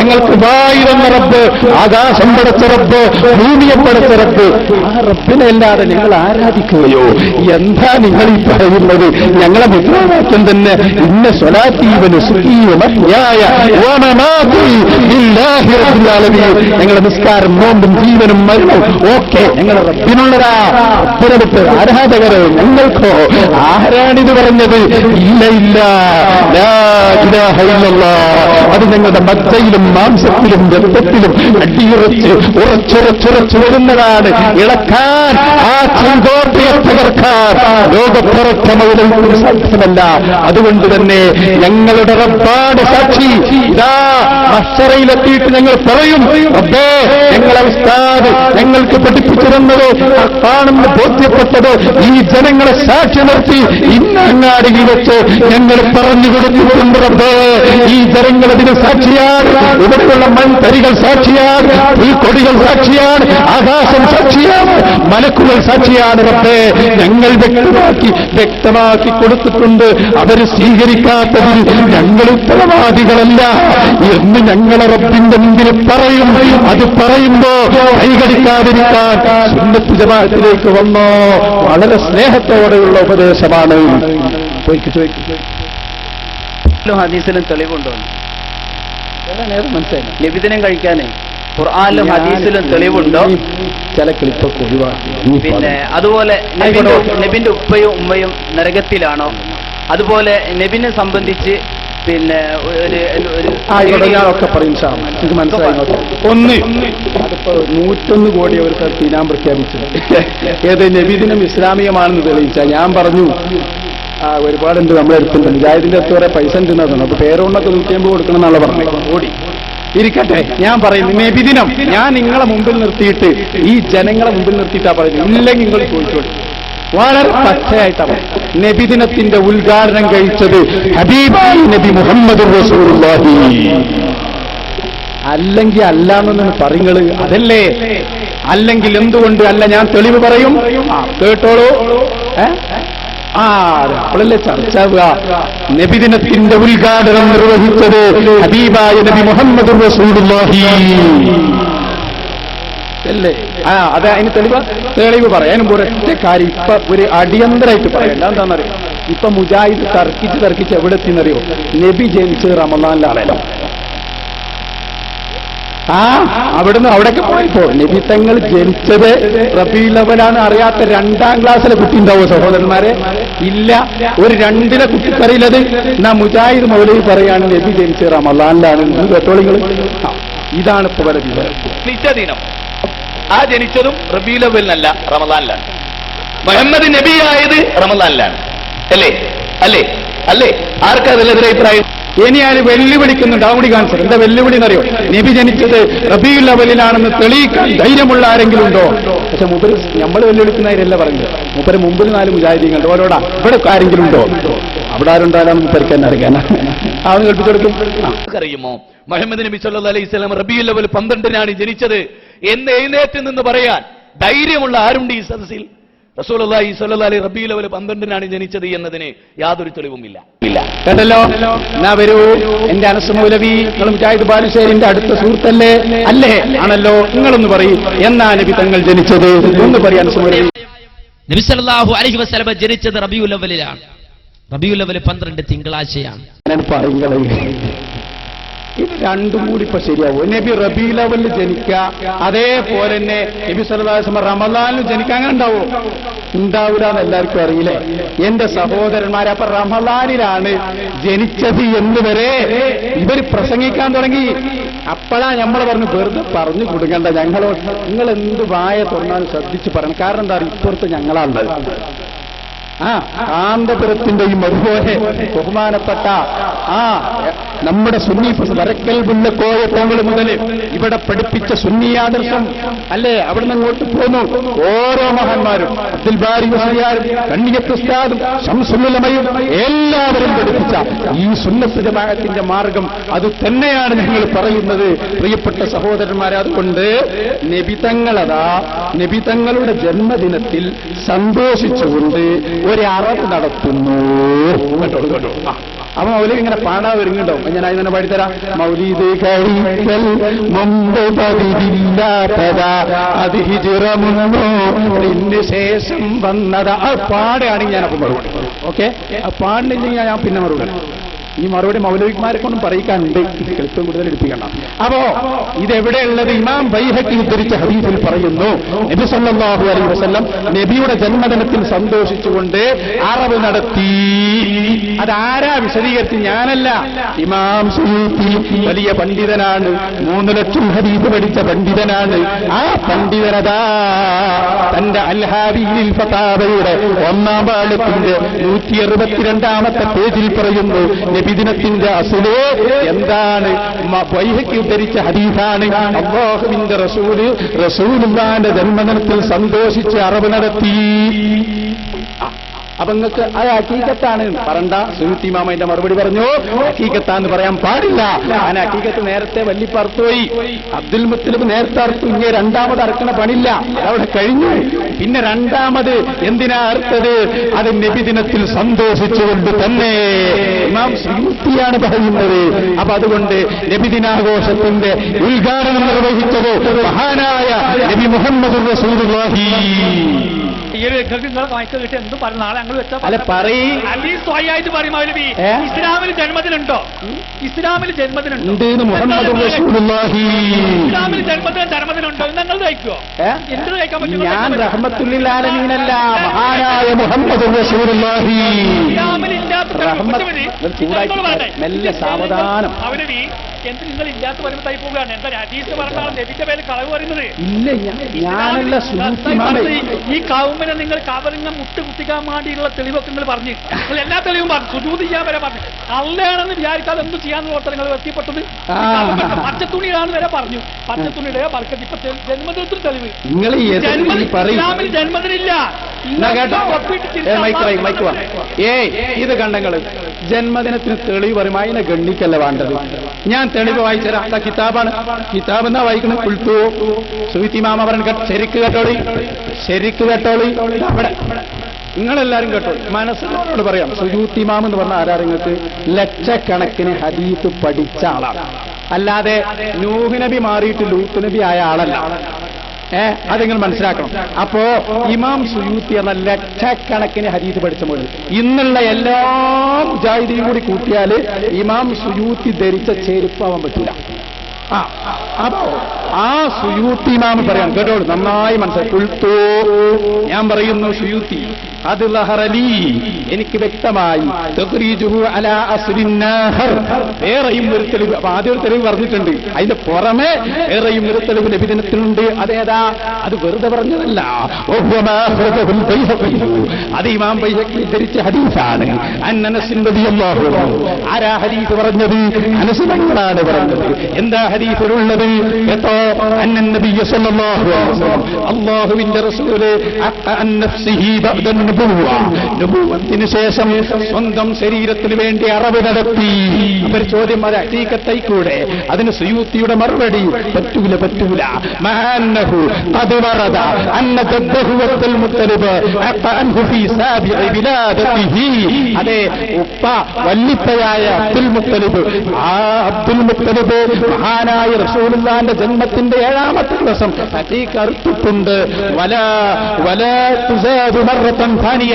ഞങ്ങൾക്ക് വായുന്ന റബ്ബ്, ആകാശം പടച്ച റബ്ബ്, ഭൂമിയെ പടച്ച റബ്ബ്, ആ റബ്ബിനെ അല്ലാതെ നിങ്ങൾ ആരാധിക്കുകയോ? എന്താ നിങ്ങൾ ഈ പറയുന്നത്? ഞങ്ങളെ മുദ്രാവാക്യം തന്നെ ഇന്ന സ്വലാത്തി വ നുസുകി വ മഹ്യായ വ മമാതി ലില്ലാഹി റബ്ബിൽ ആലമീൻ. ഞങ്ങളുടെ നിസ്കാരം, നോമ്പും ജീവനും മരണവും ഒക്കെ ഞങ്ങളെ റബ്ബിനുള്ളതാ. റബ്ബിനടുത്ത് ആരാധകരോ ഞങ്ങൾക്കോ? ആരാണിത് പറഞ്ഞത്? ഇല്ല ഇല്ല, ലാ ഇലാഹ ഇല്ലല്ലാഹ്. അത് ഞങ്ങളുടെ മജ്ജയിലും മാംസത്തിലും രക്തത്തിലും അടിയുറച്ച് ഉറച്ചുറച്ചുറച്ചു വരുന്നതാണ്. ഇളക്കാൻ, ആ ചെങ്കോട്ടയെ തകർക്കാൻ ലോകപ്പുറത്തമതിലേക്ക് സാധ്യമല്ല. അതുകൊണ്ട് തന്നെ ഞങ്ങളുടെ റബ്ബാണ് സാക്ഷി. ഇതാ മഹ്ശറയിലെത്തിയിട്ട് ഞങ്ങൾ പറയും, റബ്ബേ, ഞങ്ങളെ ഉസ്താദ് ഞങ്ങൾക്ക് പഠിപ്പിച്ചു തന്നത് ആണെന്ന് ബോധ്യപ്പെട്ടത് ഈ ജനങ്ങളെ സാക്ഷി നിർത്തി ഇന്ന അങ്ങാടിയിൽ വെച്ച് ഞങ്ങൾ പറഞ്ഞു കൊടുത്തിട്ടുണ്ട്. റബ്ബേ, ഈ ജനങ്ങളതിന് സാക്ഷിയാണ്, ഇവിടെയുള്ള മൺതരികൾ സാക്ഷിയാണ്, പുൽക്കൊടികൾ സാക്ഷിയാണ്, ആകാശം സാക്ഷിയാണ്, മലക്കുകൾ സാക്ഷിയാണ്. റബ്ബേ, ഞങ്ങൾ വ്യക്തമാക്കി കൊടുത്തിട്ടുണ്ട്. അവര് സ്വീകരിക്കാത്തതിൽ ഞങ്ങൾ ഉത്തരവാദികളല്ല എന്ന് ഞങ്ങളെ റബ്ബിന്റെ മുമ്പിൽ പറയും. അത് പറയുമ്പോ കൈകടിക്കാതിരിക്കാൻ സുന്നത്ത് ജമാഅത്തിലേക്ക് വന്നോ? വളരെ സ്നേഹത്തോടെയുള്ള ഉപദേശമാണ്. ഹദീസിലും തെളിവുണ്ടോ? മനസ്സിലായി. നിബിദിനം കഴിക്കാനേ ഖുർആനിലും ഹദീസിലും തെളിവുണ്ടോ? ചില ക്ലിപ്പൊക്കെ ഒഴിവാക്കി. പിന്നെ അതുപോലെ നബിന്റെ ഉപ്പയും ഉമ്മയും നരകത്തിലാണോ? അതുപോലെ നബിനെ സംബന്ധിച്ച് പിന്നെ ഒക്കെ പറയും. ഇത് മനസ്സിലായി. ഒന്ന്, അതിപ്പോ 101 കോടി അവർ തീരാൻ പ്രഖ്യാപിച്ചത് ഏത് നബിദിനം ഇസ്ലാമികമാണെന്ന് തെളിയിച്ചാൽ ഞാൻ പറഞ്ഞു ഒരുപാടുണ്ട് നമ്മളെ അടുത്തുണ്ട്. മുജാഹിദിന്റെ അടുത്ത് വരെ പൈസ ഉണ്ടെന്നാണ്. അപ്പൊ പേരോണ്ടൊക്കെ 150 കൊടുക്കണം എന്നുള്ള പറഞ്ഞു. ഓടി ഇരിക്കട്ടെ, ഞാൻ പറയുന്നു നബിദിനം ഞാൻ നിങ്ങളെ മുമ്പിൽ നിർത്തിയിട്ട് ഈ ജനങ്ങളെ മുമ്പിൽ നിർത്തിയിട്ടാ പറയുന്നത്. ഇല്ലെങ്കിൽ നിങ്ങൾ ചോദിച്ചോളൂ. വളരെ പച്ചയായിട്ടാണ് നബിദിനത്തിന്റെ ഉദ്ഘാടനം കഴിച്ചത് ഹബീബായി നബി മുഹമ്മദ് റസൂലുള്ളാഹി. അല്ലെങ്കിൽ അല്ലാന്നൊന്നും പറയുന്നത് അതല്ലേ? അല്ലെങ്കിൽ എന്തുകൊണ്ട് അല്ല? ഞാൻ തെളിവ് പറയും, കേട്ടോളൂ. അപ്പോഴല്ലേ ചർച്ചാവുക. നബിദിനത്തിന്റെ ഉദ്ഘാടനം നിർവഹിച്ചത് ഹബീബായ നബി മുഹമ്മദ് റസൂലുള്ളാഹി അല്ലേ? അത് അതിന് തെളിവ് പറയാനും ഒരൊറ്റ കാര്യം ഇപ്പൊ ഒരു അടിയന്തരമായിട്ട് പറയണ്ട. എന്താണെന്നറിയോ? ഇപ്പൊ മുജാഹിദ് തർക്കിച്ച് എവിടെ എത്തിയെന്നറിയോ? നബി ജനിച്ചത് റമളാനിലാണല്ലോ. അവിടുന്ന് അവിടേക്ക് പോയപ്പോ നബി തങ്ങൾ ജനിച്ചത് റബീഉൽ അവ്വലാണ്. അറിയാത്ത 2ാം ക്ലാസ്സിലെ കുട്ടി ഉണ്ടാവോ സഹോദരന്മാരെ? ഇല്ല. ഒരു 2ലെ കുട്ടിക്കറിയില്ലത്. എന്നാ മുജാഹിദ് മൗലവി പറയാണ് നബി ജനിച്ചത് റമളാനിലാണ്. കേട്ടോളിങ്ങൾ. ഇതാണ് ഇപ്പൊ വരെ നിത്യദിനം. ആ ജനിച്ചതും റബീഉൽ അവ്വലിനല്ല, റമളാനിലാണ്. മുഹമ്മദ് നബിയായത് റമളാനിലാണ്. അല്ലേ? അല്ലേ? അല്ലേ? ആർക്കാ അതിലെതിരെ അഭിപ്രായം? ഇനി ഞാൻ വെല്ലുവിളിക്കുന്നുണ്ട്. അവിടെ കാണിച്ചത് എന്താ വെല്ലുവിളി എന്നറിയോ? നബി ജനിച്ചത് റബീഉൽ അവ്വലിലാണെന്ന് തെളിയിക്കാൻ ധൈര്യമുള്ള ആരെങ്കിലും ഉണ്ടോ? പക്ഷെ മുമ്പ് നമ്മൾ വെല്ലുവിളിക്കുന്നവരല്ല പറഞ്ഞത്. മുമ്പ് മുമ്പിൽ 4 മുജാഹിദീങ്ങളുണ്ട്. ഓരോടാ ഇവിടെ ആരെങ്കിലും ഉണ്ടോ? അവിടെ ആരുണ്ടാകാനും മുപ്പരിക്കാൻ അറിയാനാ അവന് കേൾപ്പിച്ചെടുക്കും. അറിയുമോ മുഹമ്മദ് നബി സല്ലല്ലാഹു അലൈഹി വസല്ലം റബീഉൽ അവ്വൽ 12-നാണ് ജനിച്ചത് എന്ന് എഴുന്നേറ്റ് നിന്ന് പറയാൻ ധൈര്യമുള്ള ആരുണ്ട് ഈ സദസ്സിൽ? റസൂലുള്ളാഹി സ്വല്ലല്ലാഹു അലൈഹി റബീഉൽ അവ്വൽ 12-നാണ് ജനിച്ചത് എന്നതിന് യാതൊരു തെളിവുമില്ല. കേട്ടല്ലോ? എന്നാ വരൂ, എന്റെ അനസ് മൗലവി, മുജാഹിദ് ബാലുശ്ശേരിന്റെ അടുത്ത സുഹൃത്തല്ലേ? അല്ലേ? ആണല്ലോ. നിങ്ങളൊന്ന് പറയും എന്നാ നബി തങ്ങൾ ജനിച്ചത് ഒന്ന് പറയാൻ. അനസ് മൗലവി നബി സല്ലല്ലാഹു അലൈഹി വസല്ലം ജനിച്ചത് റബീഉൽ അവ്വലിലാണ്. റബീഉൽ അവ്വൽ 12 തിങ്കളാഴ്ചയാണ്. ഇത് രണ്ടും കൂടി ഇപ്പൊ ശരിയാവും. നബി റബീഉൽ അവ്വലിൽ ജനിക്കുക, അതേപോലെ തന്നെ നബി സല്ലല്ലാഹു അലൈഹി വസല്ലം റമളാനിൽ ജനിക്കുക. അങ്ങനെ ഉണ്ടാവോ? ഉണ്ടാവില്ല എന്ന് എല്ലാവർക്കും അറിയില്ലേ എന്റെ സഹോദരന്മാരെ? അപ്പൊ റമളാനിലാണ് ജനിച്ചത് എന്ന് വരെ ഇവർ പ്രസംഗിക്കാൻ തുടങ്ങി. അപ്പോഴാ നമ്മൾ പറഞ്ഞു വെറുതെ പറഞ്ഞു കൊടുക്കണ്ട, നിങ്ങൾ എന്ത് വായ തുറന്നാലും ശ്രദ്ധിച്ച് പറയണം. കാരണം എന്താ പറയുക, ഇപ്പുറത്ത് ഞങ്ങളാണുള്ളത്. കാന്തപുരത്തിന്റെയും അതുപോലെ ബഹുമാനപ്പെട്ട നമ്മുടെ സുന്നി വരക്കൽ മുല്ലക്കോയ തങ്ങൾ മുതൽ ഇവിടെ പഠിപ്പിച്ച സുന്നി ആദർശം അല്ലേ, അവിടെ നിന്ന് അങ്ങോട്ട് പോന്നു ഓരോ മഹാന്മാരും, അബ്ദുൽ ബാരി മുസ്ലിയാരും, കണ്ണിയത്ത് ഉസ്താദും, ശംസുൽ ഉലമയും എല്ലാവരും പഠിപ്പിച്ച ഈ സുന്നത്ത് ജമാഅത്തിന്റെ മാർഗം അത് തന്നെയാണ് ഞങ്ങൾ പറയുന്നത്. പ്രിയപ്പെട്ട സഹോദരന്മാരെ, അതുകൊണ്ട് നബിതങ്ങളതാ നബിതങ്ങളുടെ ജന്മദിനത്തിൽ സന്തോഷിച്ചുകൊണ്ട് ഒരു അറവ് നടത്തുന്നു. കേട്ടോ കേട്ടോ. അപ്പൊ മൗലിദ് ഇങ്ങനെ പാടാൻ ഒരുങ്ങുണ്ടാവും. ഞാൻ അതിനെ പാടിത്തരാം. മൗലിദ് കഴിക്കൽ മുമ്പ് പതിവില്ലാത്തതാ, അത് ഹിജ്റ മുന്നൂറിന് ശേഷം വന്നതാ. അത് പാടുകയാണെങ്കിൽ ഞാൻ അപ്പം മറുപടി. ഓക്കെ, പാടില്ലെങ്കിൽ ഞാൻ പിന്നെ മറുപടി. ഈ മറുപടി മൗലവിമാരെ കൊണ്ടും പറയിക്കാനുണ്ട്. എളുപ്പം കൂടുതൽ എടുപ്പിക്കണം. അപ്പോ ഇതെവിടെയുള്ളത്? ഇമാം ബൈഹഖി ഉദ്ധരിച്ച ഹദീസിൽ പറയുന്നു, നബി സല്ലല്ലാഹു അലൈഹി വസല്ലം നബിയുടെ ജന്മദിനത്തിൽ സന്തോഷിച്ചുകൊണ്ട് അറവ് നടത്തി. അതാരാ വിശദീകരിച്ച്? ഞാനല്ല, ഇമാം സുയൂത്തി വലിയ പണ്ഡിതനാണ്, 3 ലക്ഷം ഹദീസ് പഠിച്ച പണ്ഡിതനാണ്. ആ പണ്ഡിതനതാ തന്റെ അൽ-ഹാബിയിൽ ഫതാവയുടെ 1-ാം വാള്യത്തിന്റെ 162-ാമത്തെ പേജിൽ പറയുന്നു, നബിദിനത്തിന്റെ അസ്ല് എന്താണ്? ബൈഹഖി ഉദ്ധരിച്ച ഹദീസാണ്. അല്ലാഹുവിന്റെ റസൂലുള്ളാഹിന്റെ ജന്മദിനത്തിൽ സന്തോഷിച്ച് അറവ് നടത്തി. അപ്പൊ നിങ്ങൾക്ക് അത് ഹഖീഖത്താണ് പറണ്ട. സുയൂത്തി ഇമാം അതിന്റെ മറുപടി പറഞ്ഞു, ഹഖീഖത്താന്ന് പറയാൻ പാടില്ല. ഞാൻ ഹഖീഖത്ത് നേരത്തെ വല്ലിപ്പറുത്തുപോയി. അബ്ദുൽ മുത്തലിബ് നേരത്തെ അറുത്തു. ഇനി 2ാമത് അറുക്കണ പണില്ല, അതവിടെ കഴിഞ്ഞു. പിന്നെ 2ാമത് എന്തിനാ അറുത്തത്? അത് നബിദിനത്തിൽ സന്തോഷിച്ചുകൊണ്ട് തന്നെ ഇമാം സുയൂത്തിയാണ് പറയുന്നത്. അപ്പൊ അതുകൊണ്ട് നബിദിനാഘോഷത്തിന്റെ ഉദ്ഘാടനം നിർവഹിച്ചത് മഹാനായ നബി മുഹമ്മദ് റസൂലുള്ളാഹി. എന്തും പറഞ്ഞ നാളെ ഞങ്ങൾ അല്ല പറയും. ഇസ്ലാമിൽ ജന്മദിനുണ്ടോ? ഇസ്ലാമിൽ ജന്മദിനുണ്ടോ? മുഹമ്മദ് റസൂലുള്ളാഹി. ഇസ്ലാമിൽ ജന്മദിനുണ്ടോ? ഞങ്ങൾ കഴിക്കുമോ? എന്ത് കഴിക്കാൻ പറ്റും? ഞാൻ റഹ്മത്തുൽ ആലമീനല്ല, മഹാനായ മുഹമ്മദ് റസൂലുള്ളാഹി. ഇസ്ലാമിൽ മെല്ലെ സാവധാനം. അവനവി എന്ത് നിങ്ങൾ ഇല്ലാത്ത വരുമ്പോൾ പോവുകയാണ്. എന്താ ഹദീസ് പറഞ്ഞാൽ നബിന്റെ പേര് കളവ് പറയുന്നത്? ഇല്ല, ഞാനല്ല. ഈ കൗമിനെ നിങ്ങൾ കവറിങ്ങ മുട്ട് കുത്തിക്കാൻ വേണ്ടിയുള്ള തെളിവൊക്കെ നിങ്ങൾ പറഞ്ഞു. നിങ്ങൾ എല്ലാ തെളിവും പറഞ്ഞു. സുജൂദ് ചെയ്യാൻ വരെ പറഞ്ഞു. അള്ളയാണെന്ന് വിചാരിക്കാതെ എന്ത് ചെയ്യാന്ന് ഓർത്ത നിങ്ങൾ എത്തിപ്പെട്ടത്? പച്ചത്തുണിയാണെന്ന് വരെ പറഞ്ഞു. പച്ചത്തുണിയുടെ ബർക്കത്ത്. ഇപ്പൊ ജന്മദിനത്തിൽ തെളിവ്. ഇസ്ലാമിൽ ജന്മദിനില്ല. ഇത് കണ്ടങ്ങള് ജന്മദിനത്തിന് തെളിവ് പറയുമ്പോൾ അതിനെ ഗണ്ണിക്കല്ല വേണ്ടത്. ഞാൻ തെളിവ് വായിച്ചരാ. കിതാബാണ്. കിതാബ് എന്നാ വായിക്കണം. ഉൾത്തോ സുയൂത്തി മാമ പറഞ്ഞു. ശരിക്ക് കേട്ടോളി, ശരിക്ക് കേട്ടോളി. അവിടെ നിങ്ങളെല്ലാരും കേട്ടോ. മനസ്സിനോട് പറയാം, സുയൂത്തി മാമ എന്ന് പറഞ്ഞ ആരാങ്ങൾക്ക് ലക്ഷക്കണക്കിന് ഹദീസ് പഠിച്ച ആളാണ്. അല്ലാതെ നൂഹ് നബി മാറിയിട്ട് ലൂത്ത് നബി ആയ ആളല്ല. അതിങ്ങൾ മനസ്സിലാക്കണം. അപ്പോ ഇമാം സുയൂത്തി എന്ന ലക്ഷക്കണക്കിന് ഹദീസ് പഠിച്ച പോലെ ഇന്നുള്ള എല്ലാ മുജാഹിദീനും കൂടി കൂട്ടിയാൽ ഇമാം സുയൂത്തി ധരിച്ച ചെരുപ്പാവാൻ പറ്റില്ല. അപ്പോ ആ സുയൂത്തി ഇമാം പറയാം. കേട്ടോളൂ, നന്നായി മനസ്സിലാക്കി. ഞാൻ പറയുന്നു സുയൂത്തി അത് ലഹറലി, എനിക്ക് വ്യക്തമായി. വേറെയും ഒരു തെളിവ്. അപ്പൊ ആദ്യം ഒരു തെളിവ് പറഞ്ഞിട്ടുണ്ട്. അതിന്റെ പുറമെ വേറെയും ഒരു തെളിവ് നബിദിനത്തിനുണ്ട്. അതേതാ? അത് വെറുതെ പറഞ്ഞതല്ല. അത് ഇമാം ബൈഹഖി ധരിച്ച ഹദീസാണ്. ആരാ ഹദീസ് പറഞ്ഞത്? അനസ് തങ്ങളാണ് പറഞ്ഞത്. എന്താ ഹദീസിലുള്ളത് കേട്ടോ? അന്നൻ നബിയ്യ സല്ലല്ലാഹു അലൈഹി വസല്ലം, അല്ലാഹുവിന്റെ റസൂല് നുബുവത്തിന് ശേഷം സ്വന്തം ശരീരത്തിന് വേണ്ടി അറവ് നടത്തി. അവർ ചോദ്യം അത് ഹഖീഖത്തൈക്കൂടെ? അതിന് സുയൂത്തിയുടെ മറുപടി പറ്റൂല, പറ്റൂല. മഅന്നഹു ഖദ് വറദ അന്ന ജദ്ദഹു അബ്ദുൽ മുത്തലിബ് അൻഹു ഫീ സാബിഇ വിലാദതിഹി. അതെ, ഉപ്പ വല്ലിപ്പയായ അബ്ദുൽ മുത്തലിബ്, ആ അബ്ദുൽ മുത്തലിബ് മഹാനായ റസൂലുള്ളാഹിന്റെ ജന്മത്തിന്റെ 7ാമത്തെ ദിവസം ഹഖീഖ അറുത്തിട്ടുണ്ട്. വലാ തുസാദു മറത്തൻ ഥാനിയ.